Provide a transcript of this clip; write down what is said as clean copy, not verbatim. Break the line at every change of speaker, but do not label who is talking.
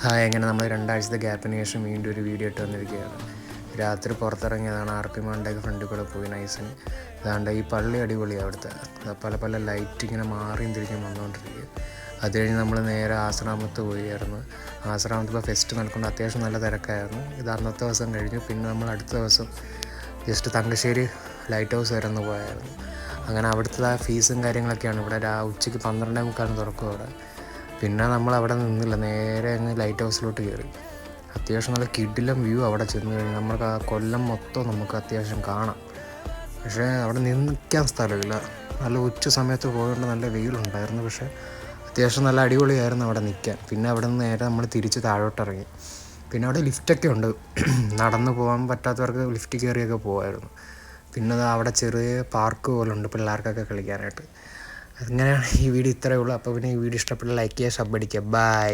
Hi, അങ്ങനെ നമ്മൾ 2 ആഴ്ചത്തെ ഗ്യാപ്പിന് ശേഷം വീണ്ടും ഒരു വീഡിയോ ഇട്ട് വന്നിരിക്കുകയാണ്. രാത്രി പുറത്തിറങ്ങിയതാണ്. RP മാളിൻ്റെയൊക്കെ ഫ്രണ്ടിൽ കൂടെ പോയി നൈസിന്. അതാണ്ട് ഈ പള്ളി അടിപൊളിയാണ് അവിടുത്തെ. പല പല ലൈറ്റ് ഇങ്ങനെ മാറിയും തിരിഞ്ഞും വന്നുകൊണ്ടിരിക്കുക. അത് കഴിഞ്ഞ് നമ്മൾ നേരെ ആശ്രാമത്ത് പോയായിരുന്നു. ആശ്രാമത്ത് ഇപ്പോൾ ഫെസ്റ്റ് നടക്കുമ്പോൾ അത്യാവശ്യം നല്ല തിരക്കായിരുന്നു. ഇത് അന്നത്തെ ദിവസം കഴിഞ്ഞു. പിന്നെ നമ്മൾ അടുത്ത ദിവസം ജസ്റ്റ് തങ്കശ്ശേരി ലൈറ്റ് ഹൗസ് വരെ ഒന്ന് പോയായിരുന്നു. അങ്ങനെ അവിടുത്തെ ഫീസും കാര്യങ്ങളൊക്കെയാണ്. ഇവിടെ ഉച്ചയ്ക്ക് 12:45 തുറക്കും അവിടെ. പിന്നെ നമ്മൾ അവിടെ നിന്നില്ല, നേരെ അങ്ങ് ലൈറ്റ് ഹൗസിലോട്ട് കയറി. അത്യാവശ്യം നല്ല കിടിലം വ്യൂ അവിടെ ചെന്ന് കഴിഞ്ഞാൽ നമുക്ക് ആ കൊല്ലം മൊത്തം നമുക്ക് അത്യാവശ്യം കാണാം. പക്ഷേ അവിടെ നിൽക്കാൻ സ്ഥലമില്ല. നല്ല ഉച്ച സമയത്ത് പോയതുകൊണ്ട് നല്ല വെയിലുണ്ടായിരുന്നു. പക്ഷേ അത്യാവശ്യം നല്ല അടിപൊളിയായിരുന്നു അവിടെ നിൽക്കാൻ. പിന്നെ അവിടെ നിന്ന് നേരെ നമ്മൾ തിരിച്ച് താഴോട്ടിറങ്ങി. പിന്നെ അവിടെ ലിഫ്റ്റൊക്കെ ഉണ്ട്. നടന്നു പോകാൻ പറ്റാത്തവർക്ക് ലിഫ്റ്റ് കയറിയൊക്കെ പോകുമായിരുന്നു. പിന്നെ അവിടെ ചെറിയ പാർക്ക് പോലെ ഉണ്ട് പിള്ളേർക്കൊക്കെ കളിക്കാനായിട്ട്. അങ്ങനെയാണ് ഈ വീഡിയോ ഇത്രയേ ഉള്ളൂ. അപ്പോൾ പിന്നെ ഈ വീഡിയോ ഇഷ്ടപ്പെട്ട ലൈക്ക് ചെയ്യുക, സബ് അടിക്കുക. ബൈ.